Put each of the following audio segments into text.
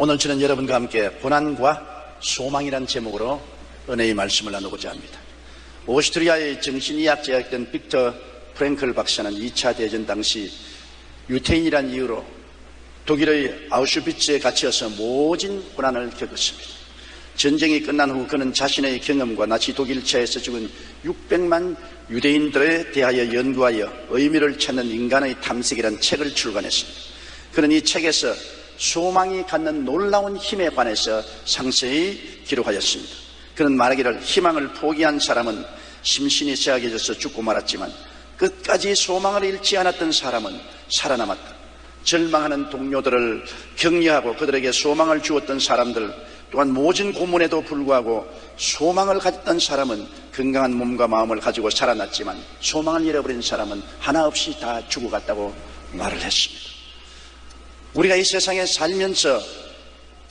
오늘 저는 여러분과 함께 고난과 소망이란 제목으로 은혜의 말씀을 나누고자 합니다. 오스트리아의 정신의학자였던 빅터 프랭클 박사는 2차 대전 당시 유태인이란 이유로 독일의 아우슈비츠에 갇혀서 모진 고난을 겪었습니다. 전쟁이 끝난 후 그는 자신의 경험과 나치 독일체에서 죽은 600만 유대인들에 대하여 연구하여 의미를 찾는 인간의 탐색이라는 책을 출간했습니다. 그는 이 책에서 소망이 갖는 놀라운 힘에 관해서 상세히 기록하였습니다. 그는 말하기를 희망을 포기한 사람은 심신이 쇠약해져서 죽고 말았지만 끝까지 소망을 잃지 않았던 사람은 살아남았다. 절망하는 동료들을 격려하고 그들에게 소망을 주었던 사람들 또한 모진 고문에도 불구하고 소망을 가졌던 사람은 건강한 몸과 마음을 가지고 살아났지만 소망을 잃어버린 사람은 하나 없이 다 죽어갔다고 말을 했습니다. 우리가 이 세상에 살면서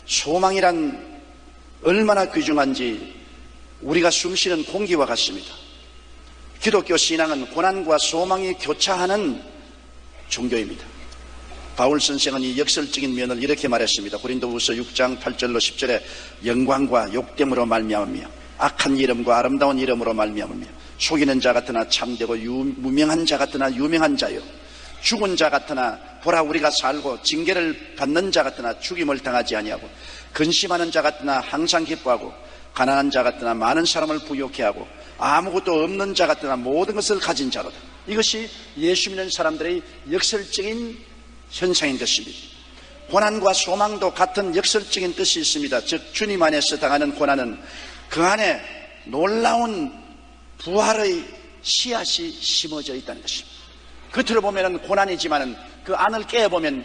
소망이란 얼마나 귀중한지 우리가 숨쉬는 공기와 같습니다. 기독교 신앙은 고난과 소망이 교차하는 종교입니다. 바울 선생은 이 역설적인 면을 이렇게 말했습니다. 고린도후서 6장 8절로 10절에 영광과 욕됨으로 말미암으며 악한 이름과 아름다운 이름으로 말미암으며 속이는 자 같으나 참되고 무명한 자 같으나 유명한 자요 죽은 자 같으나 보라 우리가 살고 징계를 받는 자 같으나 죽임을 당하지 아니하고 근심하는 자 같으나 항상 기뻐하고 가난한 자 같으나 많은 사람을 부욕해 하고 아무것도 없는 자 같으나 모든 것을 가진 자로다. 이것이 예수 믿는 사람들의 역설적인 현상인 것입니다. 고난과 소망도 같은 역설적인 뜻이 있습니다. 즉 주님 안에서 당하는 고난은 그 안에 놀라운 부활의 씨앗이 심어져 있다는 것입니다. 겉으로 보면 고난이지만 그 안을 깨어보면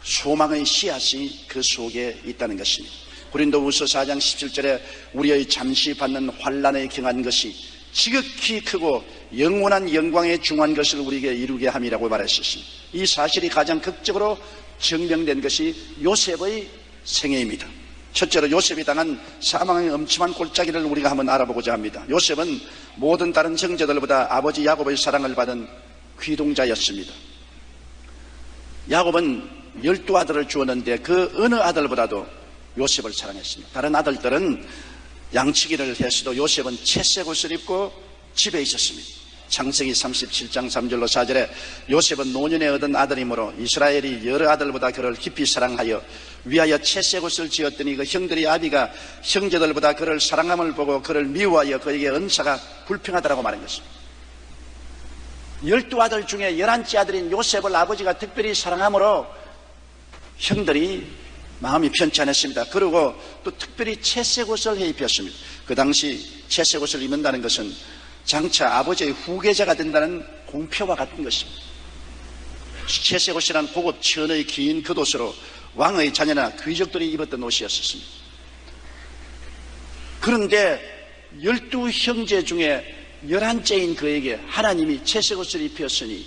소망의 씨앗이 그 속에 있다는 것입니다. 고린도후서 4장 17절에 우리의 잠시 받는 환난에 경한 것이 지극히 크고 영원한 영광에 중한 것을 우리에게 이루게 함이라고 말했습니다. 이 사실이 가장 극적으로 증명된 것이 요셉의 생애입니다. 첫째로 요셉이 당한 사망의 엄청난 골짜기를 우리가 한번 알아보고자 합니다. 요셉은 모든 다른 형제들보다 아버지 야곱의 사랑을 받은 귀동자였습니다. 야곱은 12아들을 주었는데 그 어느 아들보다도 요셉을 사랑했습니다. 다른 아들들은 양치기를 했어도 요셉은 채색 옷을 입고 집에 있었습니다. 창세기 37장 3절로 4절에 요셉은 노년에 얻은 아들이므로 이스라엘이 여러 아들보다 그를 깊이 사랑하여 위하여 채색 옷을 지었더니 그 형들이 아비가 형제들보다 그를 사랑함을 보고 그를 미워하여 그에게 은사가 불평하더라고 말한 것입니다. 12아들 중에 11째 아들인 요셉을 아버지가 특별히 사랑함으로 형들이 마음이 편치 않았습니다. 그리고 또 특별히 채색 옷을 해 입혔습니다. 그 당시 채색 옷을 입는다는 것은 장차 아버지의 후계자가 된다는 공표와 같은 것입니다. 채색 옷이란 고급 천의 긴 겉옷으로 왕의 자녀나 귀족들이 입었던 옷이었습니다. 그런데 12형제 중에 11째인 그에게 하나님이 채색 옷을 입혔으니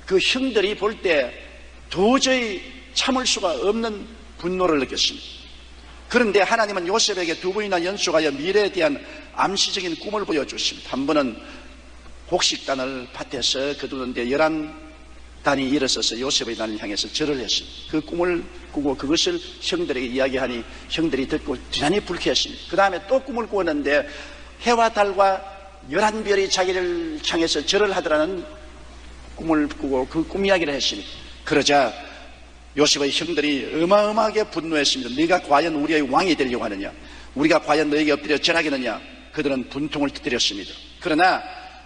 그 형들이 볼 때 도저히 참을 수가 없는 분노를 느꼈습니다. 그런데 하나님은 요셉에게 두 번이나 연속하여 미래에 대한 암시적인 꿈을 보여주십니다. 한 번은 곡식단을 밭에서 거두는데 11단이 일어서서 요셉의 단을 향해서 절을 했습니다. 그 꿈을 꾸고 그것을 형들에게 이야기하니 형들이 듣고 대단히 불쾌했습니다. 그 다음에 또 꿈을 꾸었는데 해와 달과 11별이 자기를 향해서 절을 하더라는 꿈을 꾸고 그 꿈 이야기를 했습니다. 그러자 요셉의 형들이 어마어마하게 분노했습니다. 네가 과연 우리의 왕이 되려고 하느냐? 우리가 과연 너에게 엎드려 절하겠느냐? 그들은 분통을 터뜨렸습니다. 그러나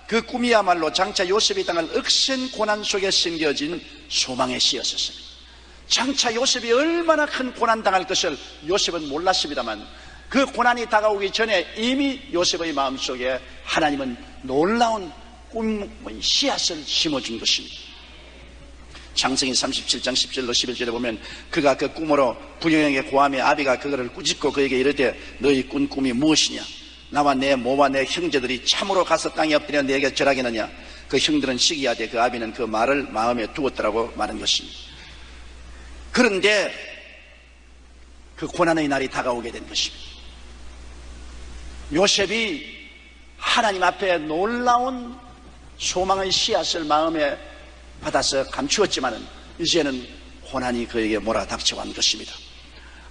그 꿈이야말로 장차 요셉이 당할 억센 고난 속에 심겨진 소망의 씨였습니다. 장차 요셉이 얼마나 큰 고난 당할 것을 요셉은 몰랐습니다만 그 고난이 다가오기 전에 이미 요셉의 마음속에 하나님은 놀라운 꿈의 씨앗을 심어준 것입니다. 창세기 37장 10절로 11절에 보면 그가 그 꿈으로 부경에게 고함에 아비가 그거를 꾸짖고 그에게 이르되 너희 꾼 꿈이 무엇이냐? 나와 내 모와 내 형제들이 참으로 가서 땅에 엎드려 내게 절하겠느냐? 그 형들은 시기하되 그 아비는 그 말을 마음에 두었더라고 말한 것입니다. 그런데 그 고난의 날이 다가오게 된 것입니다. 요셉이 하나님 앞에 놀라운 소망의 씨앗을 마음에 받아서 감추었지만은 이제는 고난이 그에게 몰아닥쳐간 것입니다.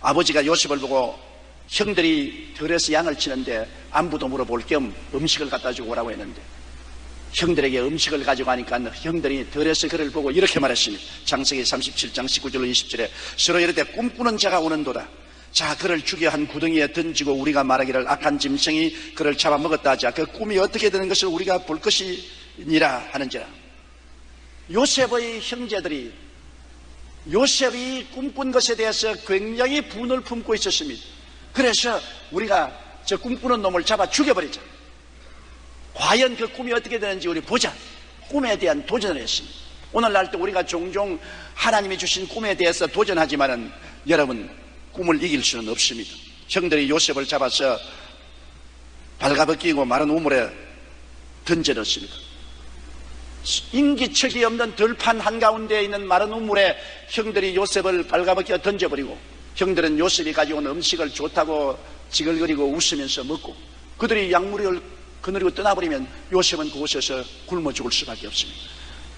아버지가 요셉을 보고 형들이 들에서 양을 치는데 안부도 물어볼 겸 음식을 갖다 주고 오라고 했는데 형들에게 음식을 가지고 가니까 형들이 들에서 그를 보고 이렇게 말했습니다. 창세기 37장 19절로 20절에 서로 이르되 꿈꾸는 자가 오는도다. 자, 그를 죽여 한 구덩이에 던지고 우리가 말하기를 악한 짐승이 그를 잡아먹었다 하자. 그 꿈이 어떻게 되는 것을 우리가 볼 것이니라 하는지라. 요셉의 형제들이 요셉이 꿈꾼 것에 대해서 굉장히 분을 품고 있었습니다. 그래서 우리가 저 꿈꾸는 놈을 잡아 죽여버리자. 과연 그 꿈이 어떻게 되는지 우리 보자. 꿈에 대한 도전을 했습니다. 오늘날도 우리가 종종 하나님이 주신 꿈에 대해서 도전하지만은 여러분 꿈을 이길 수는 없습니다. 형들이 요셉을 잡아서 발가벗기고 마른 우물에 던져넣습니다. 인기척이 없는 들판 한가운데에 있는 마른 우물에 형들이 요셉을 발가벗겨 던져버리고 형들은 요셉이 가져온 음식을 좋다고 지글거리고 웃으면서 먹고 그들이 약물을 거느리고 떠나버리면 요셉은 그곳에서 굶어 죽을 수밖에 없습니다.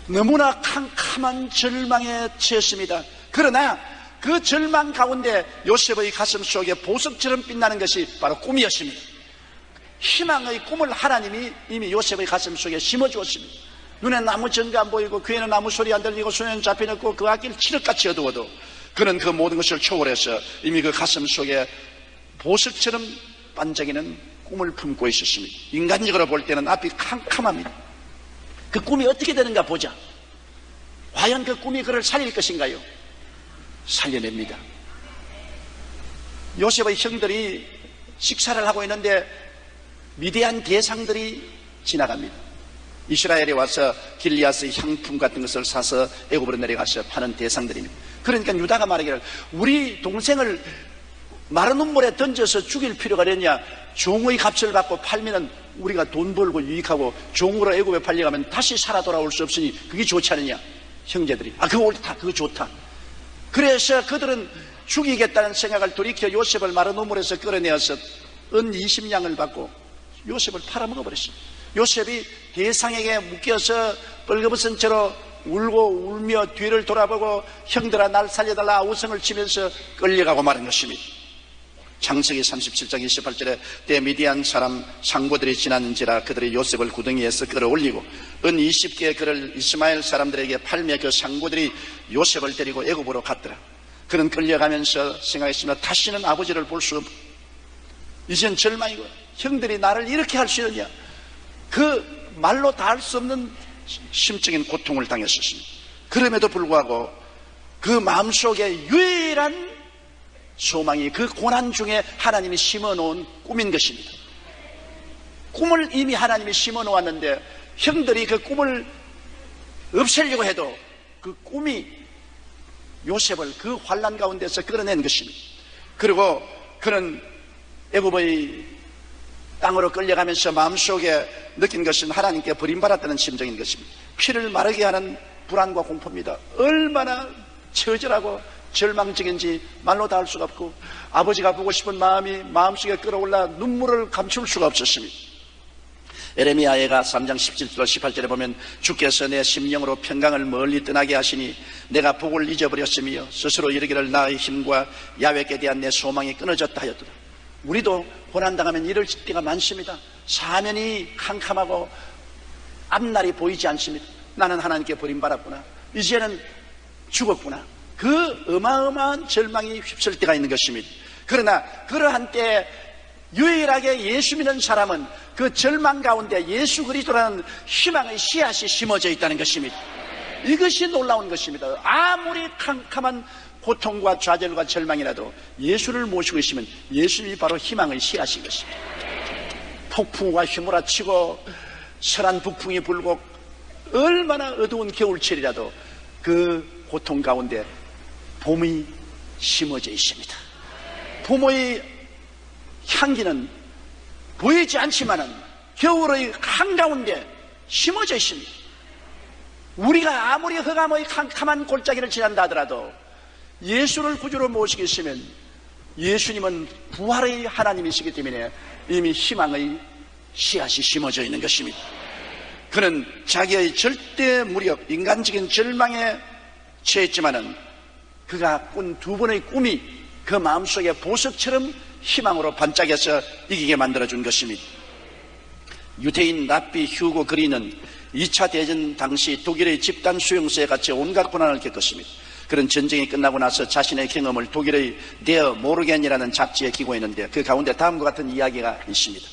너무나 캄캄한 절망에 처했습니다. 그러나 그 절망 가운데 요셉의 가슴 속에 보석처럼 빛나는 것이 바로 꿈이었습니다. 희망의 꿈을 하나님이 이미 요셉의 가슴 속에 심어주었습니다. 눈에 아무 전가 안 보이고 귀에는 아무 소리 안 들리고 손에는 잡혀놓고 그 앞길 칠흑같이 어두워도 그는 그 모든 것을 초월해서 이미 그 가슴 속에 보석처럼 반짝이는 꿈을 품고 있었습니다. 인간적으로 볼 때는 앞이 캄캄합니다. 그 꿈이 어떻게 되는가 보자. 과연 그 꿈이 그를 살릴 것인가요? 살려냅니다. 요셉의 형들이 식사를 하고 있는데 미대한 대상들이 지나갑니다. 이스라엘에 와서 길리앗의 향품 같은 것을 사서 애굽으로 내려가서 파는 대상들입니다. 그러니까 유다가 말하기를 우리 동생을 마른 우물에 던져서 죽일 필요가 있냐. 종의 값을 받고 팔면은 우리가 돈 벌고 유익하고 종으로 애굽에 팔려가면 다시 살아 돌아올 수 없으니 그게 좋지 않느냐. 형제들이 그거 옳다, 그거 좋다. 그래서 그들은 죽이겠다는 생각을 돌이켜 요셉을 마른 우물에서 끌어내어서 은 20냥을 받고 요셉을 팔아먹어버렸습니다. 요셉이 대상에게 묶여서 벌거벗은 채로 울고 울며 뒤를 돌아보고 형들아 날 살려달라 우성을 치면서 끌려가고 마는 것입니다. 창세기 37장 28절에 때 미디안 사람 상고들이 지났는지라 그들이 요셉을 구덩이에서 끌어올리고 은 20개의 그를 이스마엘 사람들에게 팔매 그 상고들이 요셉을 데리고 애굽으로 갔더라. 그는 끌려가면서 생각했습니다. 다시는 아버지를 볼 수 없고 이젠 절망이고 형들이 나를 이렇게 할 수 있느냐. 그 말로 다 할 수 없는 심적인 고통을 당했었습니다. 그럼에도 불구하고 그 마음속에 유일한 소망이 그 고난 중에 하나님이 심어놓은 꿈인 것입니다. 꿈을 이미 하나님이 심어놓았는데 형들이 그 꿈을 없애려고 해도 그 꿈이 요셉을 그 환난 가운데서 끌어낸 것입니다. 그리고 그는 애굽의 땅으로 끌려가면서 마음속에 느낀 것은 하나님께 버림받았다는 심정인 것입니다. 피를 마르게 하는 불안과 공포입니다. 얼마나 처절하고 절망적인지 말로 다 할 수가 없고 아버지가 보고 싶은 마음이 마음속에 끌어올라 눈물을 감출 수가 없었습니다. 에레미야가 3장 17절 18절에 보면 주께서 내 심령으로 평강을 멀리 떠나게 하시니 내가 복을 잊어버렸으며 스스로 이르기를 나의 힘과 야훼께 대한 내 소망이 끊어졌다 하였더라. 우리도 고난당하면 이럴 때가 많습니다. 사면이 캄캄하고 앞날이 보이지 않습니다. 나는 하나님께 버림받았구나. 이제는 죽었구나. 그 어마어마한 절망이 휩쓸 때가 있는 것입니다. 그러나 그러한 때에 유일하게 예수 믿는 사람은 그 절망 가운데 예수 그리스도라는 희망의 씨앗이 심어져 있다는 것입니다. 이것이 놀라운 것입니다. 아무리 캄캄한 고통과 좌절과 절망이라도 예수를 모시고 있으면 예수님이 바로 희망의 씨앗인 것입니다. 폭풍과 휘몰아치고 설한 북풍이 불고 얼마나 어두운 겨울철이라도 그 고통 가운데 봄이 심어져 있습니다. 봄의 향기는 보이지 않지만은 겨울의 한가운데 심어져 있습니다. 우리가 아무리 흑암의 캄캄한 골짜기를 지난다 하더라도 예수를 구주로 모시고 있으면 예수님은 부활의 하나님이시기 때문에 이미 희망의 씨앗이 심어져 있는 것입니다. 그는 자기의 절대 무력, 인간적인 절망에 처했지만은 그가 꾼 두 번의 꿈이 그 마음속에 보석처럼 희망으로 반짝여서 이기게 만들어준 것입니다. 유태인 랍비 휴고 그리는 2차 대전 당시 독일의 집단 수용소에 갇혀 온갖 고난을 겪었습니다. 그런 전쟁이 끝나고 나서 자신의 경험을 독일의 데어 모르겐이라는 잡지에 기고했는데 그 가운데 다음과 같은 이야기가 있습니다.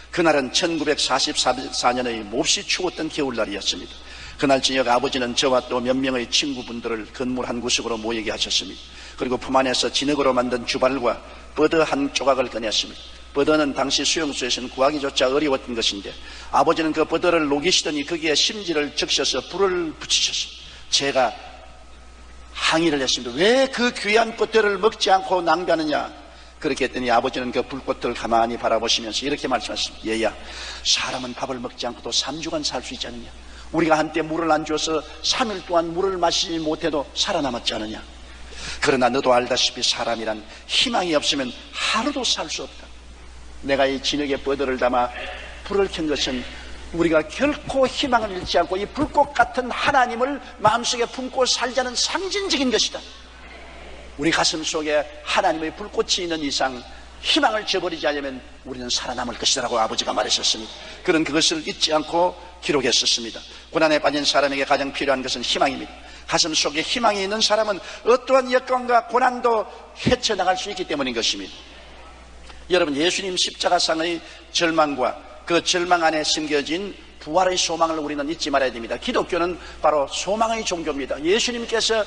그날은 1944년의 몹시 추웠던 겨울날이었습니다. 그날 저녁 아버지는 저와 또 몇 명의 친구분들을 건물 한 구석으로 모이게 하셨습니다. 그리고 품 안에서 진흙으로 만든 주발과 버드 한 조각을 꺼냈습니다. 버드는 당시 수용소에서는 구하기조차 어려웠던 것인데 아버지는 그 버드를 녹이시더니 거기에 심지를 적셔서 불을 붙이셨습니다. 제가 항의를 했습니다. 왜 그 귀한 버드를 먹지 않고 낭비하느냐? 그렇게 했더니 아버지는 그 불꽃을 가만히 바라보시면서 이렇게 말씀하셨습니다. 얘야, 사람은 밥을 먹지 않고도 3주간 살 수 있지 않느냐? 우리가 한때 물을 안 주어서 3일 동안 물을 마시지 못해도 살아남았지 않느냐? 그러나 너도 알다시피 사람이란 희망이 없으면 하루도 살 수 없다. 내가 이 진흙에 버드를 담아 불을 켠 것은 우리가 결코 희망을 잃지 않고 이 불꽃 같은 하나님을 마음속에 품고 살자는 상징적인 것이다. 우리 가슴 속에 하나님의 불꽃이 있는 이상 희망을 저버리지 않으면 우리는 살아남을 것이라고 아버지가 말하셨습니다. 그런 그것을 잊지 않고 기록했었습니다. 고난에 빠진 사람에게 가장 필요한 것은 희망입니다. 가슴 속에 희망이 있는 사람은 어떠한 역경과 고난도 헤쳐나갈 수 있기 때문인 것입니다. 여러분, 예수님 십자가상의 절망과 그 절망 안에 숨겨진 부활의 소망을 우리는 잊지 말아야 됩니다. 기독교는 바로 소망의 종교입니다. 예수님께서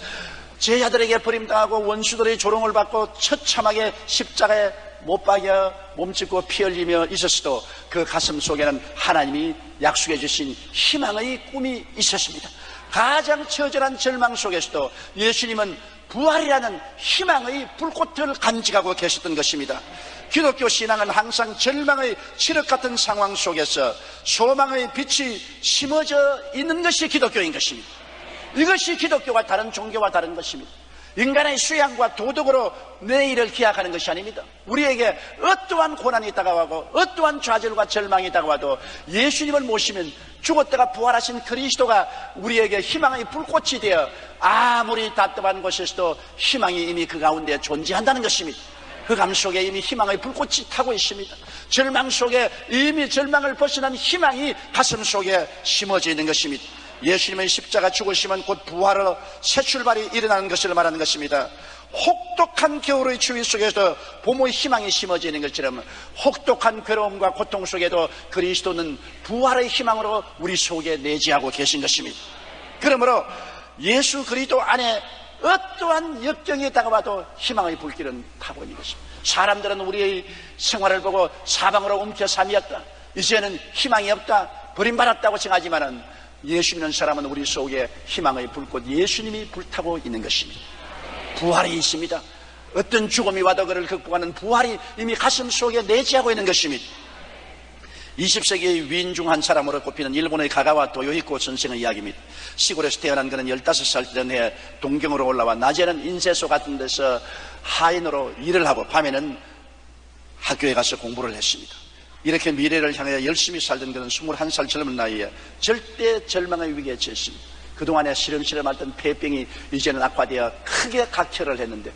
제자들에게 버림당하고 원수들의 조롱을 받고 처참하게 십자가에 못 박여 몸짓고 피 흘리며 있었어도 그 가슴 속에는 하나님이 약속해 주신 희망의 꿈이 있었습니다. 가장 처절한 절망 속에서도 예수님은 부활이라는 희망의 불꽃을 간직하고 계셨던 것입니다. 기독교 신앙은 항상 절망의 칠흑 같은 상황 속에서 소망의 빛이 심어져 있는 것이 기독교인 것입니다. 이것이 기독교와 다른 종교와 다른 것입니다. 인간의 수양과 도덕으로 내일을 기약하는 것이 아닙니다. 우리에게 어떠한 고난이 다가와도 어떠한 좌절과 절망이 다가와도 예수님을 모시면 죽었다가 부활하신 그리스도가 우리에게 희망의 불꽃이 되어 아무리 답답한 곳에서도 희망이 이미 그 가운데 존재한다는 것입니다. 흑암 속에 이미 희망의 불꽃이 타고 있습니다. 절망 속에 이미 절망을 벗어난 희망이 가슴 속에 심어져 있는 것입니다. 예수님의 십자가 죽으시면 곧 부활로 새 출발이 일어나는 것을 말하는 것입니다. 혹독한 겨울의 추위 속에서 봄의 희망이 심어지는 것처럼 혹독한 괴로움과 고통 속에도 그리스도는 부활의 희망으로 우리 속에 내재하고 계신 것입니다. 그러므로 예수 그리스도 안에 어떠한 역경이 다가와도 희망의 불길은 타고 있는 것입니다. 사람들은 우리의 생활을 보고 사방으로 움켜 삼이었다, 이제는 희망이 없다, 버림받았다고 생각하지만은 예수 믿는 사람은 우리 속에 희망의 불꽃 예수님이 불타고 있는 것입니다. 부활이 있습니다. 어떤 죽음이 와도 그를 극복하는 부활이 이미 가슴 속에 내재하고 있는 것입니다. 20세기의 위인 중 한 사람으로 꼽히는 일본의 가가와 도요히코 선생의 이야기입니다. 시골에서 태어난 그는 15살 전에 동경으로 올라와 낮에는 인쇄소 같은 데서 하인으로 일을 하고 밤에는 학교에 가서 공부를 했습니다. 이렇게 미래를 향해 열심히 살던 그는 21살 젊은 나이에 절대 절망의 위기에 처했습니다. 그동안에 시름시름 앓던 폐병이 이제는 악화되어 크게 각혈을 했는데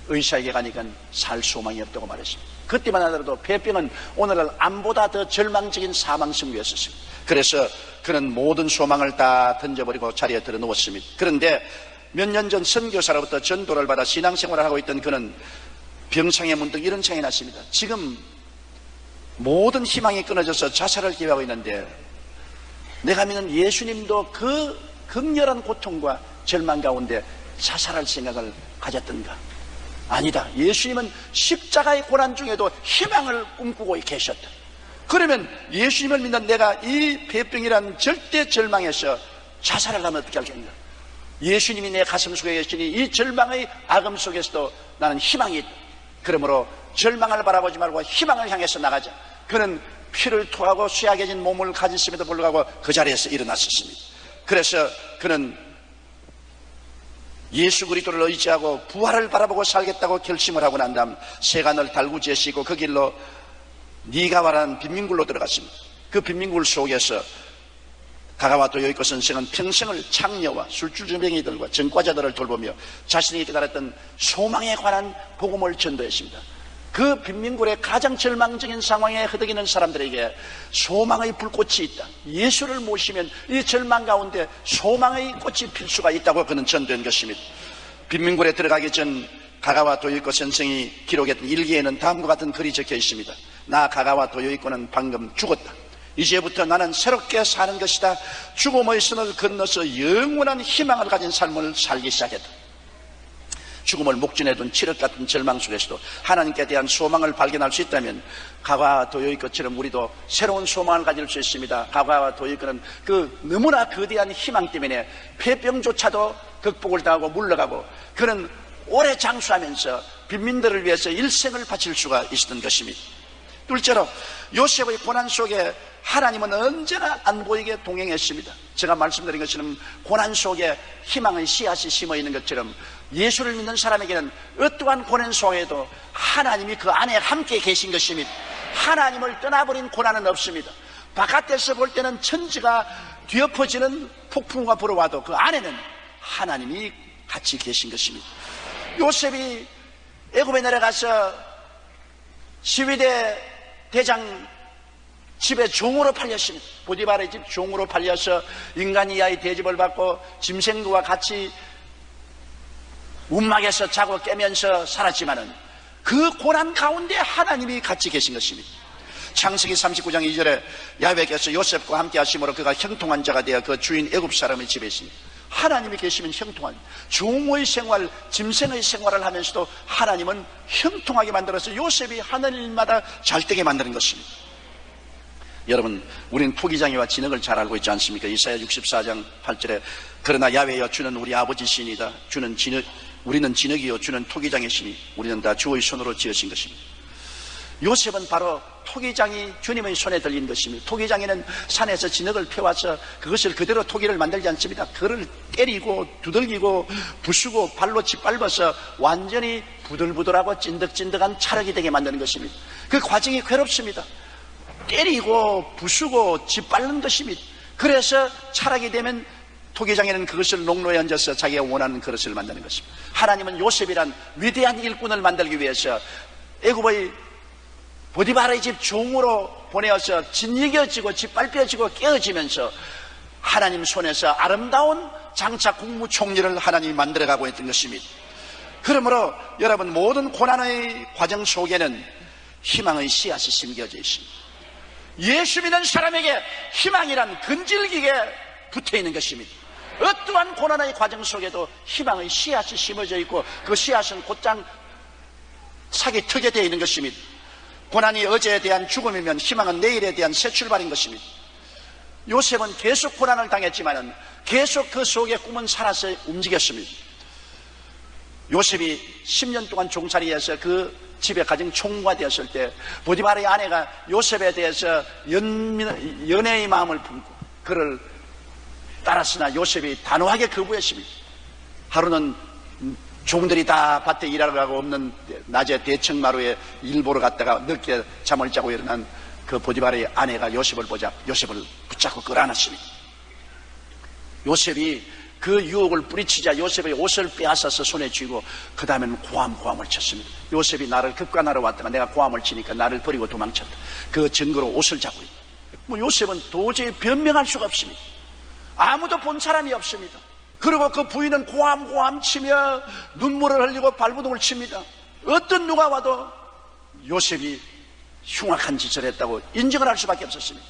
의사에게 가니까 살 소망이 없다고 말했습니다. 그때만 하더라도 폐병은 오늘날 암보다 더 절망적인 사망 징후였습니다. 그래서 그는 모든 소망을 다 던져버리고 자리에 들어 누웠습니다. 그런데 몇 년 전 선교사로부터 전도를 받아 신앙생활을 하고 있던 그는 병상에 문득 이런 생각이 났습니다. 지금 모든 희망이 끊어져서 자살을 기회하고 있는데 내가 믿는 예수님도 그 극렬한 고통과 절망 가운데 자살할 생각을 가졌던가? 아니다. 예수님은 십자가의 고난 중에도 희망을 꿈꾸고 계셨다. 그러면 예수님을 믿는 내가 이 폐병이라는 절대 절망에서 자살을 하면 어떻게 하겠는가? 예수님이 내 가슴 속에 계시니 이 절망의 악음 속에서도 나는 희망이 있다. 그러므로 절망을 바라보지 말고 희망을 향해서 나가자. 그는 피를 토하고 쇠약해진 몸을 가졌음에도 불구하고 그 자리에서 일어났었습니다. 그래서 그는 예수 그리스도를 의지하고 부활을 바라보고 살겠다고 결심을 하고 난 다음 세간을 달구지에 싣고 그 길로 니가와라는 빈민굴로 들어갔습니다. 그 빈민굴 속에서 가가와 도요이코 선생은 평생을 창녀와 술주정뱅이들과 전과자들을 돌보며 자신이 깨달았던 소망에 관한 복음을 전도했습니다. 그 빈민굴의 가장 절망적인 상황에 허덕이는 사람들에게 소망의 불꽃이 있다. 예수를 모시면 이 절망 가운데 소망의 꽃이 필 수가 있다고 그는 전도한 것입니다. 빈민굴에 들어가기 전 가가와 도요이코 선생이 기록했던 일기에는 다음과 같은 글이 적혀 있습니다. 나 가가와 도요이코는 방금 죽었다. 이제부터 나는 새롭게 사는 것이다. 죽음의 선을 건너서 영원한 희망을 가진 삶을 살기 시작했다. 죽음을 목전에 둔 칠흑 같은 절망 속에서도 하나님께 대한 소망을 발견할 수 있다면 가가와 도요이코처럼 우리도 새로운 소망을 가질 수 있습니다. 가가와 도요이코는 그 너무나 거대한 희망 때문에 폐병조차도 극복을 당하고 물러가고 그는 오래 장수하면서 빈민들을 위해서 일생을 바칠 수가 있었던 것입니다. 둘째로 요셉의 고난 속에 하나님은 언제나 안 보이게 동행했습니다. 제가 말씀드린 것처럼 고난 속에 희망의 씨앗이 심어있는 것처럼 예수를 믿는 사람에게는 어떠한 고난 속에도 하나님이 그 안에 함께 계신 것입니다. 하나님을 떠나버린 고난은 없습니다. 바깥에서 볼 때는 천지가 뒤엎어지는 폭풍과 불어와도 그 안에는 하나님이 같이 계신 것입니다. 요셉이 애굽에 내려가서 시위대 대장 집에 종으로 팔렸습니다. 보디발의 집 종으로 팔려서 인간 이하의 대접을 받고 짐승과 같이 움막에서 자고 깨면서 살았지만은 그 고난 가운데 하나님이 같이 계신 것입니다. 창세기 39장 2절에 야훼께서 요셉과 함께 하심으로 그가 형통한 자가 되어 그 주인 애굽 사람의 집에 있습니다. 하나님이 계시면 형통한 종의 생활, 짐승의 생활을 하면서도 하나님은 형통하게 만들어서 요셉이 하는 일마다 잘되게 만드는 것입니다. 여러분, 우리는 토기장이와 진흙을 잘 알고 있지 않습니까? 이사야 64장 8절에 그러나 야훼여 주는 우리 아버지시니이다. 우리는 진흙이요 주는 토기장이시니 우리는 다 주의 손으로 지으신 것입니다. 요셉은 바로 토기장이 주님의 손에 들린 것입니다. 토기장에는 산에서 진흙을 펴와서 그것을 그대로 토기를 만들지 않습니다. 그를 때리고 두들기고 부수고 발로 짓밟아서 완전히 부들부들하고 찐득찐득한 찰흙이 되게 만드는 것입니다. 그 과정이 괴롭습니다. 때리고 부수고 짓밟는 것입니다. 그래서 찰흙이 되면 토기장에는 그것을 농로에 얹어서 자기가 원하는 그릇을 만드는 것입니다. 하나님은 요셉이란 위대한 일꾼을 만들기 위해서 애굽의 보디발의 집 종으로 보내어서 짓이겨지고 짓밟혀지고 깨어지면서 하나님 손에서 아름다운 장차 국무총리를 하나님이 만들어가고 있던 것입니다. 그러므로 여러분, 모든 고난의 과정 속에는 희망의 씨앗이 심겨져 있습니다. 예수 믿는 사람에게 희망이란 근질기게 붙어있는 것입니다. 어떠한 고난의 과정 속에도 희망의 씨앗이 심어져 있고 그 씨앗은 곧장 사기 턱에 되어 있는 것입니다. 고난이 어제에 대한 죽음이면 희망은 내일에 대한 새 출발인 것입니다. 요셉은 계속 고난을 당했지만은 계속 그 속에 꿈은 살아서 움직였습니다. 요셉이 10년 동안 종살이해서 그 집에 가정 총무가 되었을 때 보디발의 아내가 요셉에 대해서 연애의 마음을 품고 그를 따랐으나 요셉이 단호하게 거부했습니다. 하루는 종들이 다 밭에 일하러 가고 없는 낮에 대청마루에 일 보러 갔다가 늦게 잠을 자고 일어난 그 보디발의 아내가 요셉을 보자 요셉을 붙잡고 끌어안았습니다. 요셉이 그 유혹을 뿌리치자 요셉의 옷을 빼앗아서 손에 쥐고 그 다음에는 고함을 쳤습니다. 요셉이 나를 급간하러 왔다가 내가 고함을 치니까 나를 버리고 도망쳤다. 그 증거로 옷을 잡고 있다. 요셉은 도저히 변명할 수가 없습니다. 아무도 본 사람이 없습니다. 그리고 그 부인은 고함 치며 눈물을 흘리고 발버둥을 칩니다. 어떤 누가 와도 요셉이 흉악한 짓을 했다고 인정을 할 수밖에 없었습니다.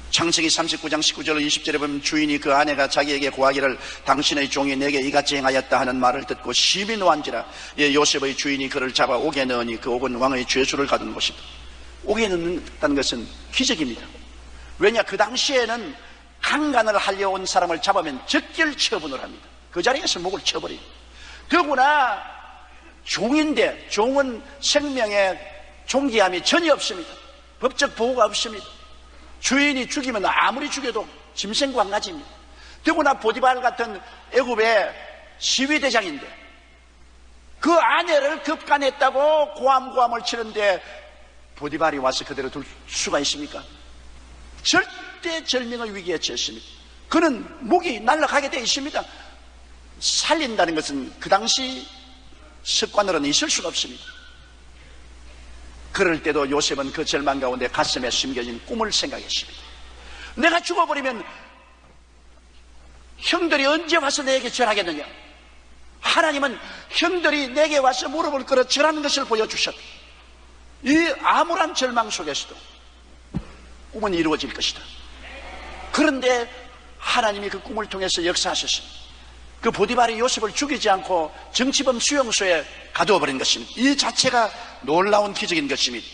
창세기 39장 19절 20절에 보면 주인이 그 아내가 자기에게 고하기를 당신의 종이 내게 이같이 행하였다 하는 말을 듣고 심히 노한지라. 요셉의 주인이 그를 잡아 옥에 넣으니 그 옥은 왕의 죄수를 가둔 곳이다. 옥에 넣는다는 것은 기적입니다. 왜냐, 그 당시에는 강간을 하려 온 사람을 잡으면 적결 처분을 합니다. 그 자리에서 목을 쳐버립니다. 더구나 종인데 종은 생명에 존귀함이 전혀 없습니다. 법적 보호가 없습니다. 주인이 죽이면 아무리 죽여도 짐승과 한 가지입니다. 더구나 보디발 같은 애굽의 시위대장인데 그 아내를 급간했다고 고함을 치는데 보디발이 와서 그대로 둘 수가 있습니까? 절대 절대절명의 위기에 처했습니다. 그는 목이 날아가게 되어 있습니다. 살린다는 것은 그 당시 습관으로는 있을 수가 없습니다. 그럴 때도 요셉은 그 절망 가운데 가슴에 숨겨진 꿈을 생각했습니다. 내가 죽어버리면 형들이 언제 와서 내게 절하겠느냐? 하나님은 형들이 내게 와서 무릎을 꿇어 절하는 것을 보여주셨다. 이 암울한 절망 속에서도 꿈은 이루어질 것이다. 그런데 하나님이 그 꿈을 통해서 역사하셨습니다. 그 보디발이 요셉을 죽이지 않고 정치범 수용소에 가두어 버린 것입니다. 이 자체가 놀라운 기적인 것입니다.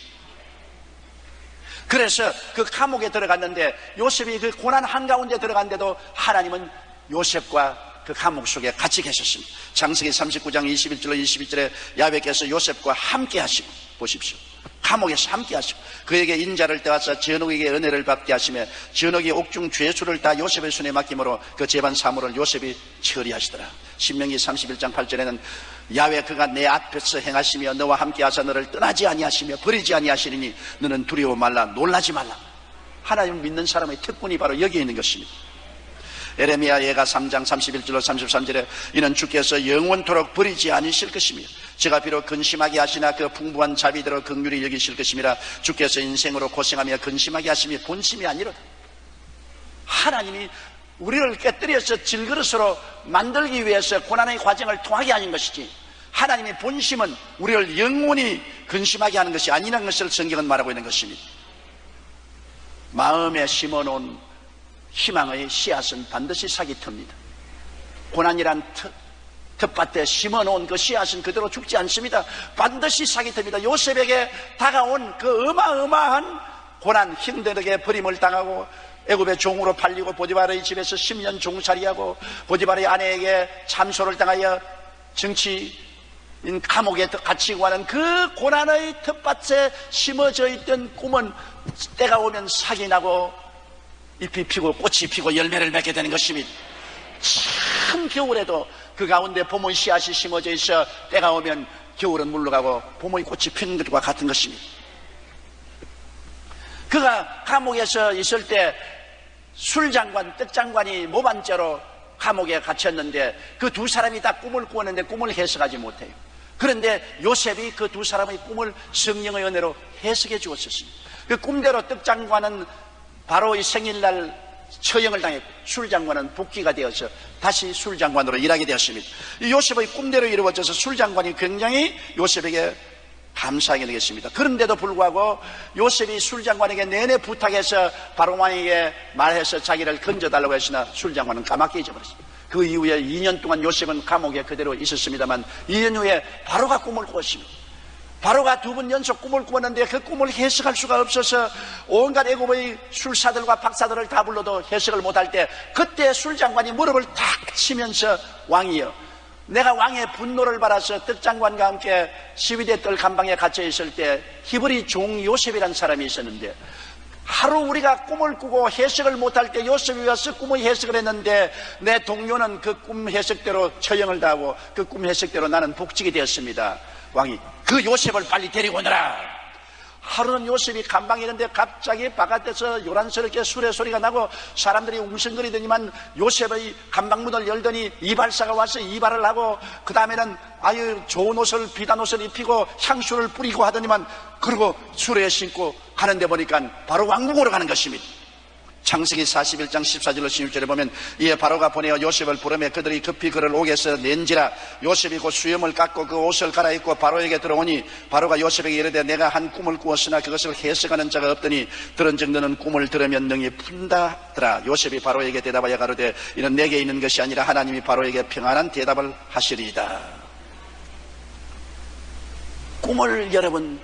그래서 그 감옥에 들어갔는데 요셉이 그 고난 한가운데 들어갔는데도 하나님은 요셉과 그 감옥 속에 같이 계셨습니다. 창세기 39장 21절로 22절에 야훼께서 요셉과 함께 하시고, 보십시오, 감옥에서 함께 하시고 그에게 인자를 떼어서 전옥에게 은혜를 받게 하시며 전옥이 옥중 죄수를 다 요셉의 손에 맡김으로 그 재반 사물을 요셉이 처리하시더라. 신명기 31장 8절에는 야훼 그가 내 앞에서 행하시며 너와 함께 하사 너를 떠나지 아니하시며 버리지 아니하시리니 너는 두려워 말라, 놀라지 말라. 하나님을 믿는 사람의 특권이 바로 여기에 있는 것입니다. 에레미야 예가 3장 31절로 33절에 이는 주께서 영원토록 버리지 않으실 것이며 제가 비록 근심하게 하시나 그 풍부한 자비대로 긍휼히 여기실 것이니라. 주께서 인생으로 고생하며 근심하게 하심이 본심이 아니로다. 하나님이 우리를 깨뜨려서 질그릇으로 만들기 위해서 고난의 과정을 통하게 하는 것이지, 하나님의 본심은 우리를 영원히 근심하게 하는 것이 아니라는 것을 성경은 말하고 있는 것입니다. 마음에 심어놓은 희망의 씨앗은 반드시 싹이 틉니다. 고난이란 텃밭에 심어놓은 그 씨앗은 그대로 죽지 않습니다. 반드시 싹이 틉니다. 요셉에게 다가온 그 어마어마한 고난, 힘들게 버림을 당하고 애굽의 종으로 팔리고 보디발의 집에서 10년 종살이하고 보디발의 아내에게 참소를 당하여 정치인 감옥에 갇히고 하는 그 고난의 텃밭에 심어져 있던 꿈은 때가 오면 싹이 나고 잎이 피고 꽃이 피고 열매를 맺게 되는 것입니다. 참 겨울에도 그 가운데 봄의 씨앗이 심어져 있어 때가 오면 겨울은 물러가고 봄의 꽃이 피는 것과 같은 것입니다. 그가 감옥에서 있을 때 술장관, 떡장관이 모반죄로 감옥에 갇혔는데 그 두 사람이 다 꿈을 꾸었는데 꿈을 해석하지 못해요. 그런데 요셉이 그 두 사람의 꿈을 성령의 은혜로 해석해 주었습니다. 그 꿈대로 떡장관은 바로의 생일날 처형을 당했고 술장관은 복귀가 되어서 다시 술장관으로 일하게 되었습니다. 이 요셉의 꿈대로 이루어져서 술장관이 굉장히 요셉에게 감사하게 되겠습니다. 그런데도 불구하고 요셉이 술장관에게 내내 부탁해서 바로왕에게 말해서 자기를 건져달라고 했으나 술장관은 까맣게 잊어버렸습니다. 그 이후에 2년 동안 요셉은 감옥에 그대로 있었습니다만 2년 후에 바로가 꿈을 꾸었습니다. 바로가 두 번 연속 꿈을 꾸었는데 그 꿈을 해석할 수가 없어서 온갖 애굽의 술사들과 박사들을 다 불러도 해석을 못할 때 그때 술장관이 무릎을 탁 치면서 왕이여, 내가 왕의 분노를 받아서 떡장관과 함께 시위대 뜰 감방에 갇혀 있을 때 히브리 종 요셉이라는 사람이 있었는데 하루 우리가 꿈을 꾸고 해석을 못할 때 요셉이 와서 꿈의 해석을 했는데 내 동료는 그 꿈 해석대로 처형을 당하고 그 꿈 해석대로 나는 복직이 되었습니다. 왕이 그 요셉을 빨리 데리고 오너라. 하루는 요셉이 감방에 있는데 갑자기 바깥에서 요란스럽게 수레 소리가 나고 사람들이 웅성거리더니만 요셉의 감방문을 열더니 이발사가 와서 이발을 하고 그 다음에는 아유 좋은 옷을 비단 옷을 입히고 향수를 뿌리고 하더니만 그러고 수레에 신고 가는데 보니까 바로 왕궁으로 가는 것입니다. 창세기 41장 14절로 16절에 보면 이에 바로가 보내어 요셉을 부르며 그들이 급히 그를 옥에서 낸지라. 요셉이 곧 수염을 깎고 그 옷을 갈아입고 바로에게 들어오니 바로가 요셉에게 이르되 내가 한 꿈을 꾸었으나 그것을 해석하는 자가 없더니 들은즉 너는 꿈을 들으면 능히 푼다 하더라. 요셉이 바로에게 대답하여 가로되 이는 내게 있는 것이 아니라 하나님이 바로에게 평안한 대답을 하시리이다. 꿈을 여러분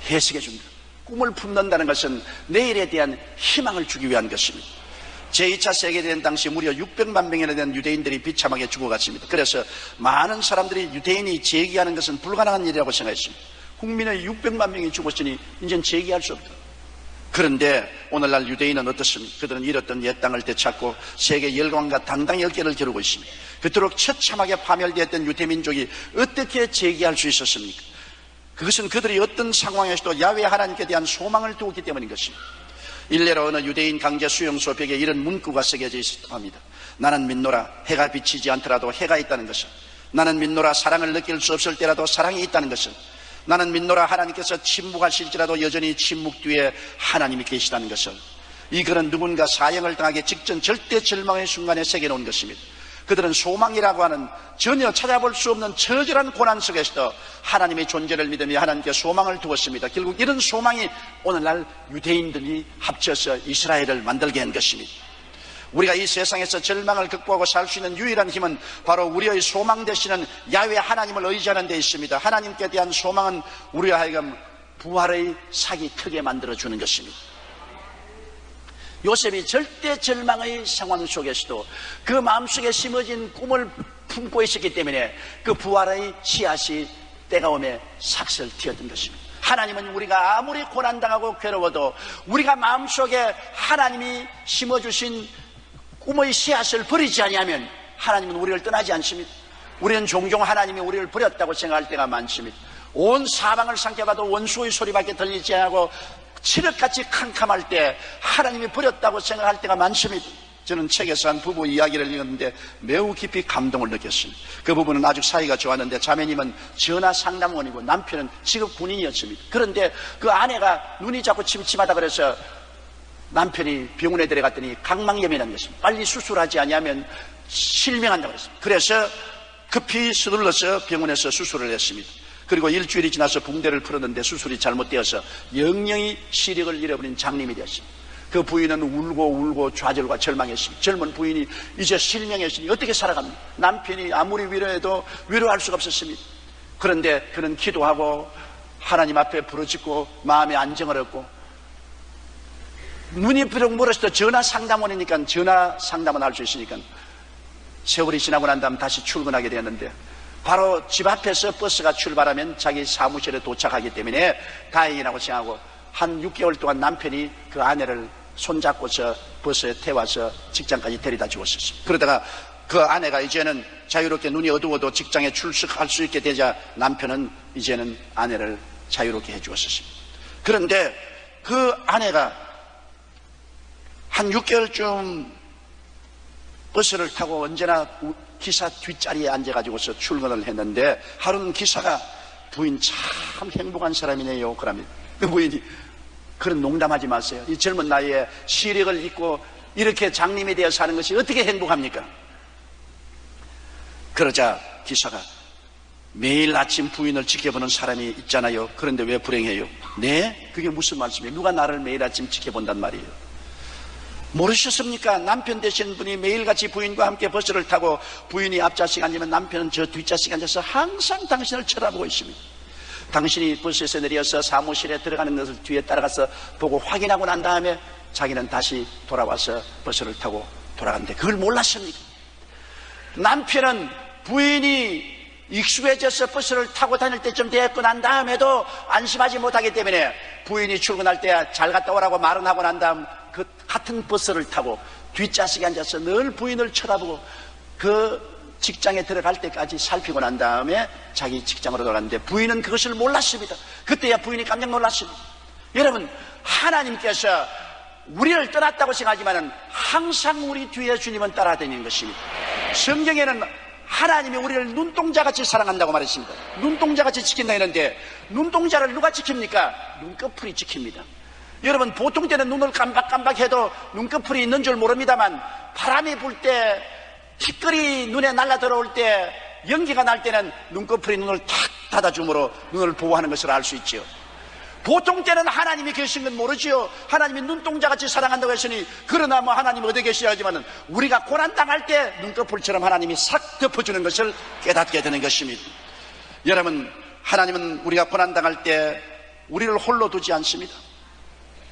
해석해 줍니다. 꿈을 품는다는 것은 내일에 대한 희망을 주기 위한 것입니다. 제2차 세계대전 당시 무려 600만 명이나 되는 유대인들이 비참하게 죽어갔습니다. 그래서 많은 사람들이 유대인이 재기하는 것은 불가능한 일이라고 생각했습니다. 국민의 600만 명이 죽었으니 이제는 재기할 수 없다. 그런데 오늘날 유대인은 어떻습니까? 그들은 잃었던 옛 땅을 되찾고 세계 열강과 당당히 어깨를 겨루고 있습니다. 그토록 처참하게 파멸되었던 유대민족이 어떻게 재기할 수 있었습니까? 그것은 그들이 어떤 상황에서도 야훼 하나님께 대한 소망을 두었기 때문인 것입니다. 일례로 어느 유대인 강제 수용소 벽에 이런 문구가 새겨져 있었다고 합니다. 나는 믿노라 해가 비치지 않더라도 해가 있다는 것을, 나는 믿노라 사랑을 느낄 수 없을 때라도 사랑이 있다는 것을, 나는 믿노라 하나님께서 침묵하실지라도 여전히 침묵 뒤에 하나님이 계시다는 것을. 이 글은 누군가 사형을 당하기 직전 절대 절망의 순간에 새겨놓은 것입니다. 그들은 소망이라고 하는 전혀 찾아볼 수 없는 처절한 고난 속에서도 하나님의 존재를 믿으며 하나님께 소망을 두었습니다. 결국 이런 소망이 오늘날 유대인들이 합쳐서 이스라엘을 만들게 한 것입니다. 우리가 이 세상에서 절망을 극복하고 살 수 있는 유일한 힘은 바로 우리의 소망 되시는 야훼 하나님을 의지하는 데 있습니다. 하나님께 대한 소망은 우리와 하여금 부활의 삭이 크게 만들어주는 것입니다. 요셉이 절대 절망의 상황 속에서도 그 마음속에 심어진 꿈을 품고 있었기 때문에 그 부활의 씨앗이 때가 오매 삭슬 튀었던 것입니다. 하나님은 우리가 아무리 고난당하고 괴로워도 우리가 마음속에 하나님이 심어주신 꿈의 씨앗을 버리지 아니하면 하나님은 우리를 떠나지 않습니다. 우리는 종종 하나님이 우리를 버렸다고 생각할 때가 많습니다. 온 사방을 삼켜봐도 원수의 소리밖에 들리지 않고 칠흑같이 캄캄할 때 하나님이 버렸다고 생각할 때가 많습니다. 저는 책에서 한 부부 이야기를 읽었는데 매우 깊이 감동을 느꼈습니다. 그 부부는 아주 사이가 좋았는데 자매님은 전화 상담원이고 남편은 직업 군인이었습니다. 그런데 그 아내가 눈이 자꾸 침침하다 그래서 남편이 병원에 데려갔더니 각막염이라는 것입니다. 빨리 수술하지 아니하면 실명한다고 했습니다. 그래서 급히 서둘러서 병원에서 수술을 했습니다. 그리고 일주일이 지나서 붕대를 풀었는데 수술이 잘못되어서 영영이 시력을 잃어버린 장님이 되었습니다. 그 부인은 울고 좌절과 절망했습니다. 젊은 부인이 이제 실명했으니 어떻게 살아갑니까? 남편이 아무리 위로해도 위로할 수가 없었습니다. 그런데 그는 기도하고 하나님 앞에 부르짖고 마음의 안정을 얻고, 눈이 비록 멀어서도 전화 상담원이니까 전화 상담은 할 수 있으니까 세월이 지나고 난 다음 다시 출근하게 되었는데, 바로 집 앞에서 버스가 출발하면 자기 사무실에 도착하기 때문에 다행이라고 생각하고 한 6개월 동안 남편이 그 아내를 손잡고서 버스에 태워서 직장까지 데려다 주었었습니다. 그러다가 그 아내가 이제는 자유롭게 눈이 어두워도 직장에 출석할 수 있게 되자 남편은 이제는 아내를 자유롭게 해주었습니다. 그런데 그 아내가 한 6개월쯤 버스를 타고 언제나 기사 뒷자리에 앉아가지고서 출근을 했는데, 하루는 기사가 부인 참 행복한 사람이네요 그럽니다. 그 부인이 그런 농담하지 마세요. 이 젊은 나이에 시력을 잃고 이렇게 장님이 되어 사는 것이 어떻게 행복합니까? 그러자 기사가 매일 아침 부인을 지켜보는 사람이 있잖아요. 그런데 왜 불행해요? 네? 그게 무슨 말씀이에요? 누가 나를 매일 아침 지켜본단 말이에요? 모르셨습니까? 남편 되신 분이 매일같이 부인과 함께 버스를 타고 부인이 앞좌석에 앉으면 남편은 저 뒷좌석에 앉아서 항상 당신을 쳐다보고 있습니다. 당신이 버스에서 내려서 사무실에 들어가는 것을 뒤에 따라가서 보고 확인하고 난 다음에 자기는 다시 돌아와서 버스를 타고 돌아갔는데 그걸 몰랐습니까? 남편은 부인이 익숙해져서 버스를 타고 다닐 때쯤 됐고 난 다음에도 안심하지 못하기 때문에 부인이 출근할 때 잘 갔다 오라고 말은 하고 난 다음 그 같은 버스를 타고 뒷좌석에 앉아서 늘 부인을 쳐다보고 그 직장에 들어갈 때까지 살피고 난 다음에 자기 직장으로 돌아갔는데 부인은 그것을 몰랐습니다. 그때야 부인이 깜짝 놀랐습니다. 여러분, 하나님께서 우리를 떠났다고 생각하지만 항상 우리 뒤에 주님은 따라다니는 것입니다. 성경에는 하나님이 우리를 눈동자같이 사랑한다고 말했습니다. 눈동자같이 지킨다 했는데 눈동자를 누가 지킵니까? 눈꺼풀이 지킵니다. 여러분, 보통 때는 눈을 깜박깜박해도 눈꺼풀이 있는 줄 모릅니다만 바람이 불 때 티끌이 눈에 날라 들어올 때 연기가 날 때는 눈꺼풀이 눈을 탁 닫아줌으로 눈을 보호하는 것을 알 수 있죠. 보통 때는 하나님이 계신 건 모르지요. 하나님이 눈동자같이 사랑한다고 했으니 그러나 뭐 하나님 어디 계시야 하지만 우리가 고난당할 때 눈꺼풀처럼 하나님이 싹 덮어주는 것을 깨닫게 되는 것입니다. 여러분, 하나님은 우리가 고난당할 때 우리를 홀로 두지 않습니다.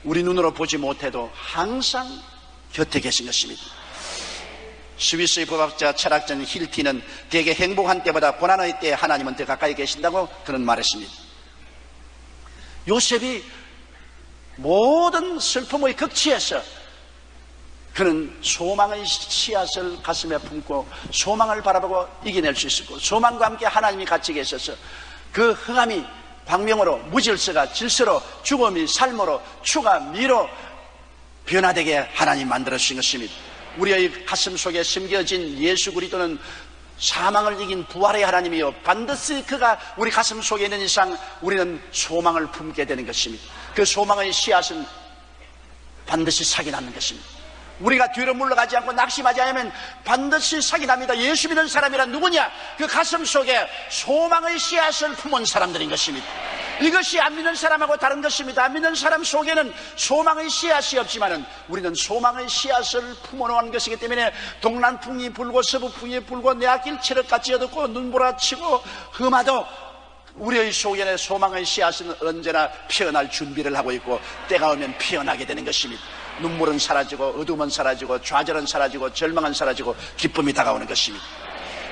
우리 눈으로 보지 못해도 항상 곁에 계신 것입니다. 스위스의 법학자 철학자 힐티는 대개 행복한 때보다 고난의 때 하나님은 더 가까이 계신다고 그는 말했습니다. 요셉이 모든 슬픔의 극치에서 그는 소망의 씨앗을 가슴에 품고 소망을 바라보고 이겨낼 수 있었고, 소망과 함께 하나님이 같이 계셔서 그 흥함이 광명으로, 무질서가 질서로, 죽음이 삶으로, 추가 미로, 변화되게 하나님 만들어 주신 것입니다. 우리의 가슴 속에 심겨진 예수 그리스도는 사망을 이긴 부활의 하나님이요, 반드시 그가 우리 가슴 속에 있는 이상 우리는 소망을 품게 되는 것입니다. 그 소망의 씨앗은 반드시 싹이 나는 것입니다. 우리가 뒤로 물러가지 않고 낙심하지 않으면 반드시 싹이 납니다. 예수 믿는 사람이란 누구냐? 그 가슴 속에 소망의 씨앗을 품은 사람들인 것입니다. 이것이 안 믿는 사람하고 다른 것입니다. 안 믿는 사람 속에는 소망의 씨앗이 없지만은 우리는 소망의 씨앗을 품어놓은 것이기 때문에 동남풍이 불고 서부풍이 불고 내 앞길 체력같이 어둡고 눈보라치고 험하도 우리의 속에는 소망의 씨앗은 언제나 피어날 준비를 하고 있고 때가 오면 피어나게 되는 것입니다. 눈물은 사라지고 어둠은 사라지고 좌절은 사라지고 절망은 사라지고 기쁨이 다가오는 것입니다.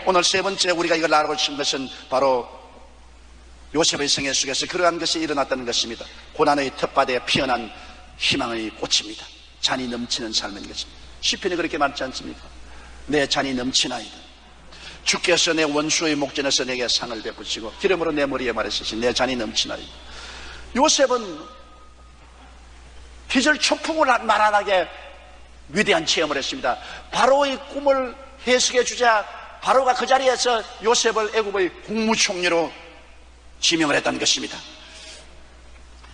오늘 세 번째 우리가 이걸 알고 싶은 것은 바로 요셉의 생애 속에서 그러한 것이 일어났다는 것입니다. 고난의 텃밭에 피어난 희망의 꽃입니다. 잔이 넘치는 삶인 것입니다. 시편이 그렇게 말하지 않습니까? 내 잔이 넘치나이다. 주께서 내 원수의 목전에서 내게 상을 베푸시고 기름으로 내 머리에 말하시니 내 잔이 넘치나이다. 요셉은 기절 초풍을 말안하게 위대한 체험을 했습니다. 바로의 꿈을 해석해 주자 바로가 그 자리에서 요셉을 애굽의 국무총리로 지명을 했다는 것입니다.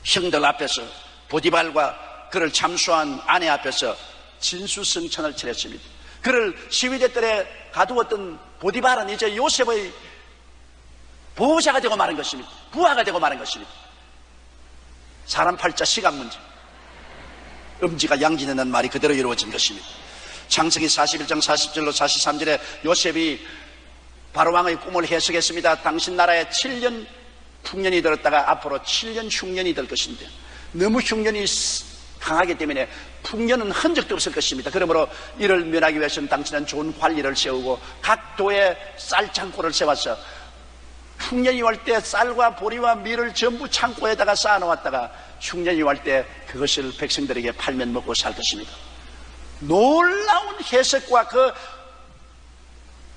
형들 앞에서 보디발과 그를 참수한 아내 앞에서 진수성찬을 차렸습니다. 그를 시위대들에 가두었던 보디발은 이제 요셉의 보호자가 되고 마는 것입니다. 부하가 되고 마는 것입니다. 사람 팔자 시간 문제, 음지가 양지는 말이 그대로 이루어진 것입니다. 창세기 41장 40절로 43절에 요셉이 바로왕의 꿈을 해석했습니다. 당신 나라에 7년 풍년이 들었다가 앞으로 7년 흉년이 될 것인데 너무 흉년이 강하기 때문에 풍년은 흔적도 없을 것입니다. 그러므로 이를 면하기 위해서는 당신은 좋은 관리를 세우고 각 도에 쌀 창고를 세워서 흉년이 올 때 쌀과 보리와 밀을 전부 창고에다가 쌓아놓았다가 흉년이 올 때 그것을 백성들에게 팔면 먹고 살 것입니다. 놀라운 해석과 그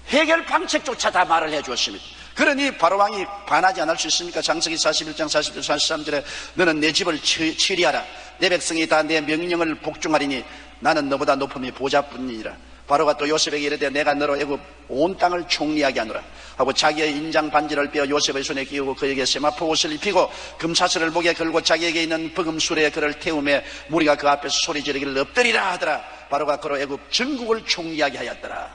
해결 방책조차 다 말을 해 주었습니다. 그러니 바로왕이 반하지 않을 수 있습니까? 창세기 41장 40절 43절에 너는 내 집을 치리하라. 내 백성이 다 내 명령을 복종하리니 나는 너보다 높음이 보좌뿐이니라. 바로가 또 요셉에게 이르되 내가 너로 애굽 온 땅을 총리하게 하노라 하고 자기의 인장 반지를 빼어 요셉의 손에 끼우고 그에게 세마포 옷을 입히고 금사슬을 목에 걸고 자기에게 있는 버금술에 그를 태우매 무리가 그 앞에서 소리 지르기를 엎드리라 하더라. 바로가 그로 애굽 전국을 총리하게 하였더라.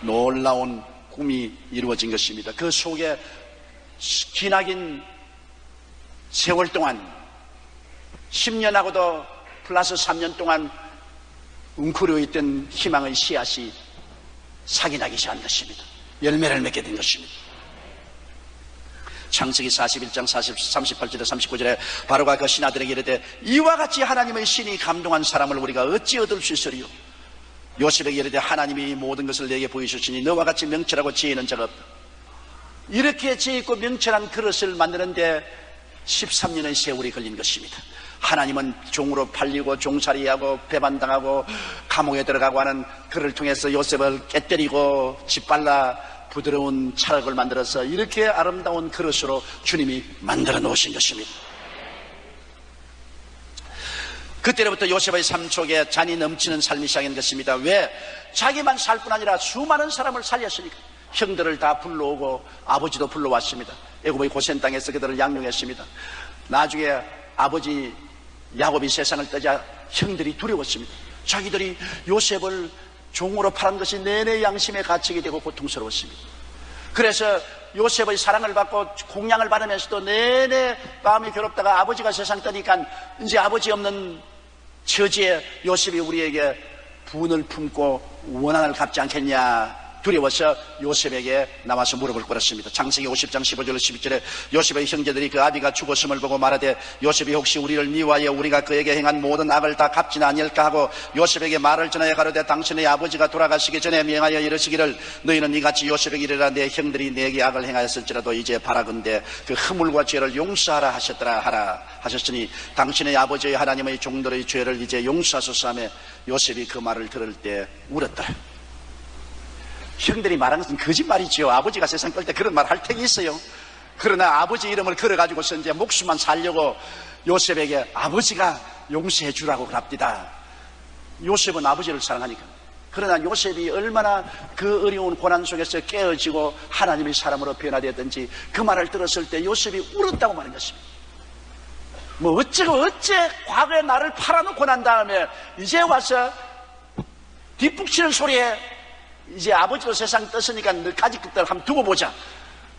놀라운 꿈이 이루어진 것입니다. 그 속에 기나긴 세월 동안 10년하고도 플러스 3년 동안 웅크려 있던 희망의 씨앗이 싹이 나기 시작한 것입니다. 열매를 맺게 된 것입니다. 창세기 41장 38절에 39절에 바로가 그 신하들에게 이르되 이와 같이 하나님의 신이 감동한 사람을 우리가 어찌 얻을 수 있으리요? 요셉에게 이르되 하나님이 모든 것을 내게 보이셨으니 너와 같이 명철하고 지혜 있는 자가 없다. 이렇게 지혜 있고 명철한 그릇을 만드는데 13년의 세월이 걸린 것입니다. 하나님은 종으로 팔리고 종살이하고 배반당하고 감옥에 들어가고 하는 그를 통해서 요셉을 깨뜨리고 짓발라 부드러운 찰흙을 만들어서 이렇게 아름다운 그릇으로 주님이 만들어 놓으신 것입니다. 그때로부터 요셉의 삶 속에 잔이 넘치는 삶이 시작한 것입니다. 왜? 자기만 살 뿐 아니라 수많은 사람을 살렸으니까. 형들을 다 불러오고 아버지도 불러왔습니다. 애굽의 고센 땅에서 그들을 양육했습니다. 나중에 아버지 야곱이 세상을 떠자 형들이 두려웠습니다. 자기들이 요셉을 종으로 팔은 것이 내내 양심에 갇히게 되고 고통스러웠습니다. 그래서 요셉의 사랑을 받고 공양을 받으면서도 내내 마음이 괴롭다가 아버지가 세상 떠니까 이제 아버지 없는 처지에 요셉이 우리에게 분을 품고 원한을 갚지 않겠냐 두려워서 요셉에게 나와서 무릎을 꿇었습니다. 창세기 50장 15절 12절에 요셉의 형제들이 그 아비가 죽었음을 보고 말하되 요셉이 혹시 우리를 미워하여 우리가 그에게 행한 모든 악을 다 갚지는 아니할까 하고 요셉에게 말을 전하여 가로되 당신의 아버지가 돌아가시기 전에 명하여 이르시기를 너희는 이같이 요셉에게 이르라 내 형들이 내게 악을 행하였을지라도 이제 바라건대 그 허물과 죄를 용서하라 하셨더라 하라 하셨으니 당신의 아버지의 하나님의 종들의 죄를 이제 용서하소서 하며 요셉이 그 말을 들을 때 울었더라. 형들이 말하는 것은 거짓말이지요. 아버지가 세상 끌 때 그런 말 할 택이 있어요. 그러나 아버지 이름을 걸어가지고서 이제 목숨만 살려고 요셉에게 아버지가 용서해 주라고 그럽디다. 요셉은 아버지를 사랑하니까. 그러나 요셉이 얼마나 그 어려운 고난 속에서 깨어지고 하나님의 사람으로 변화되었든지 그 말을 들었을 때 요셉이 울었다고 말한 것입니다. 뭐 어째 과거에 나를 팔아놓고 난 다음에 이제 와서 뒷북치는 소리에 이제 아버지로 세상 떴으니까 너까지 것들 한번 두고 보자,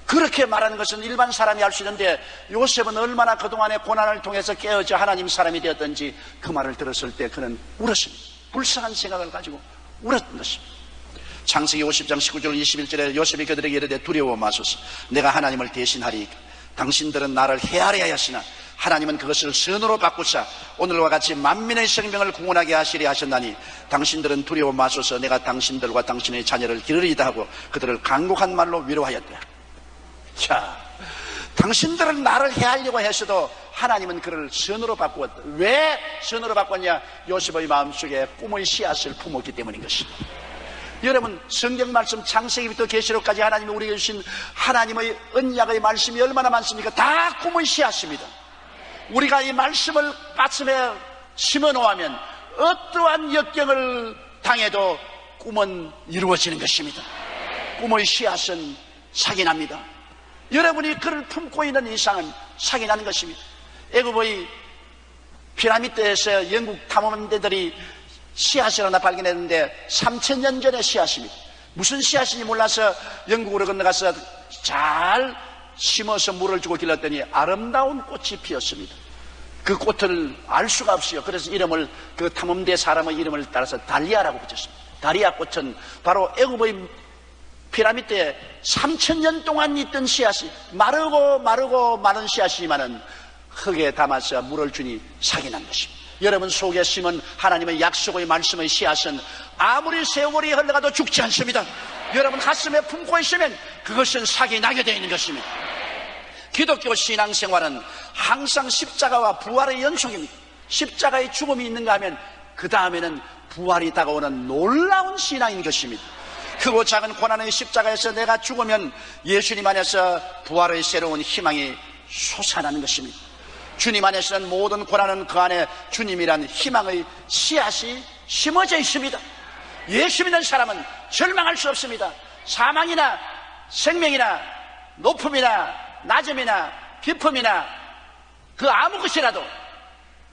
그렇게 말하는 것은 일반 사람이 할 수 있는데 요셉은 얼마나 그동안의 고난을 통해서 깨어져 하나님 사람이 되었던지 그 말을 들었을 때 그는 울었습니다. 불쌍한 생각을 가지고 울었던 것입니다. 창세기 50장 19절 21절에 요셉이 그들에게 이르되 두려워 마소서. 내가 하나님을 대신하리이까. 당신들은 나를 헤아려야 하시나 하나님은 그것을 선으로 바꾸사 오늘과 같이 만민의 생명을 구원하게 하시리 하셨나니 당신들은 두려워 마소서. 내가 당신들과 당신의 자녀를 기르리이다 하고 그들을 간곡한 말로 위로하였다. 자, 당신들은 나를 해하려고 했어도 하나님은 그를 선으로 바꾸었다. 왜 선으로 바꿨냐? 요셉의 마음속에 꿈의 씨앗을 품었기 때문인 것입니다. 여러분, 성경 말씀 창세기부터 계시록까지 하나님이 우리에게 주신 하나님의 언약의 말씀이 얼마나 많습니까? 다 꿈의 씨앗입니다. 우리가 이 말씀을 가슴에 심어놓으면 어떠한 역경을 당해도 꿈은 이루어지는 것입니다. 꿈의 씨앗은 사기 납니다. 여러분이 그를 품고 있는 이상은 사기 나는 것입니다. 애굽의 피라미드에서 영국 탐험대들이 씨앗을 하나 발견했는데 3000년 전의 씨앗입니다. 무슨 씨앗인지 몰라서 영국으로 건너가서 잘 심어서 물을 주고 길렀더니 아름다운 꽃이 피었습니다. 그 꽃을 알 수가 없어요. 그래서 이름을, 그 탐험대 사람의 이름을 따라서 달리아라고 붙였습니다. 달리아 꽃은 바로 애굽의 피라미드에 3000년 동안 있던 씨앗이 마르고 마른 씨앗이지만은 흙에 담아서 물을 주니 사기 난 것입니다. 여러분 속에 심은 하나님의 약속의 말씀의 씨앗은 아무리 세월이 흘러가도 죽지 않습니다. 여러분 가슴에 품고 있으면 그것은 사기 나게 되어 있는 것입니다. 기독교 신앙생활은 항상 십자가와 부활의 연속입니다. 십자가의 죽음이 있는가 하면 그 다음에는 부활이 다가오는 놀라운 신앙인 것입니다. 크고 작은 고난의 십자가에서 내가 죽으면 예수님 안에서 부활의 새로운 희망이 솟아나는 것입니다. 주님 안에서는 모든 고난은 그 안에 주님이란 희망의 씨앗이 심어져 있습니다. 예수 믿는 사람은 절망할 수 없습니다. 사망이나 생명이나 높음이나 낮음이나 깊음이나 그 아무 것이라도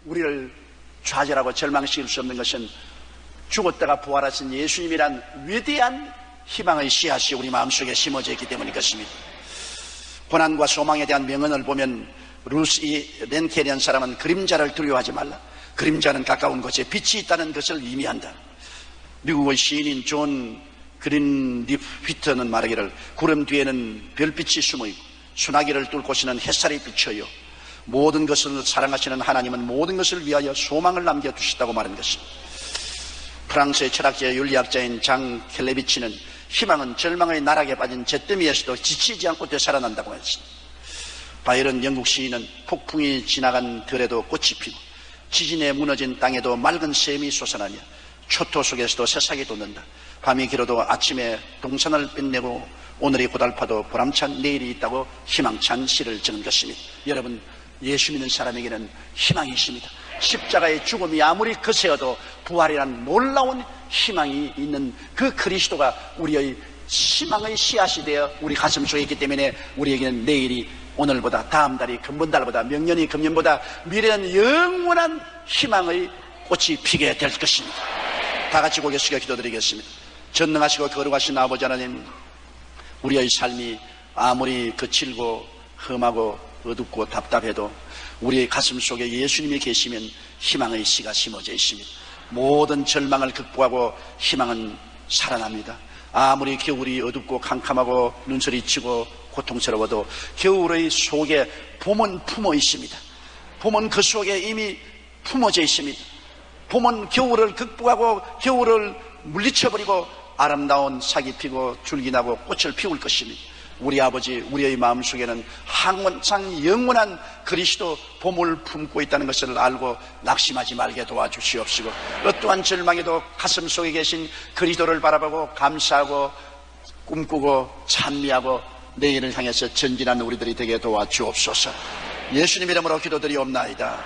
우리를 좌절하고 절망시킬 수 없는 것은 죽었다가 부활하신 예수님이란 위대한 희망의 씨앗이 우리 마음속에 심어져 있기 때문인 것입니다. 고난과 소망에 대한 명언을 보면 루시 렌케리안 사람은 그림자를 두려워하지 말라. 그림자는 가까운 곳에 빛이 있다는 것을 의미한다. 미국의 시인인 존 그린리프 휘터는 말하기를 구름 뒤에는 별빛이 숨어있고 소나기를 뚫고 오시는 햇살이 비쳐요. 모든 것을 사랑하시는 하나님은 모든 것을 위하여 소망을 남겨두셨다고 말한 것입니다. 프랑스의 철학자 윤리학자인 장 켈레비치는 희망은 절망의 나락에 빠진 잿더미에서도 지치지 않고 되살아난다고 했습니다. 바이런 영국 시인은 폭풍이 지나간 들에도 꽃이 피고 지진에 무너진 땅에도 맑은 샘이 솟아나며 초토 속에서도 새싹이 돋는다. 밤이 길어도 아침에 동산을 빛내고 오늘이 고달파도 보람찬 내일이 있다고 희망찬 시를 적은 것입니다. 여러분, 예수 믿는 사람에게는 희망이 있습니다. 십자가의 죽음이 아무리 거세어도 부활이라는 놀라운 희망이 있는 그 그리스도가 우리의 희망의 씨앗이 되어 우리 가슴 속에 있기 때문에 우리에게는 내일이 오늘보다, 다음 달이 금번달보다, 명년이 금년보다, 미래는 영원한 희망의 꽃이 피게 될 것입니다. 다 같이 고개 숙여 기도드리겠습니다. 전능하시고 거룩하신 아버지 하나님, 우리의 삶이 아무리 거칠고 험하고 어둡고 답답해도 우리의 가슴 속에 예수님이 계시면 희망의 씨가 심어져 있습니다. 모든 절망을 극복하고 희망은 살아납니다. 아무리 겨울이 어둡고 캄캄하고 눈소리 치고 고통스러워도 겨울의 속에 봄은 품어 있습니다. 봄은 그 속에 이미 품어져 있습니다. 봄은 겨울을 극복하고 겨울을 물리쳐버리고 아름다운 싹이 피고 줄기 나고 꽃을 피울 것입니다. 우리 아버지, 우리의 마음속에는 항상 영원한 그리스도 봄을 품고 있다는 것을 알고 낙심하지 말게 도와주시옵시고, 어떠한 절망에도 가슴 속에 계신 그리스도를 바라보고 감사하고 꿈꾸고 찬미하고 내일을 향해서 전진하는 우리들이 되게 도와주옵소서. 예수님 이름으로 기도드리옵나이다.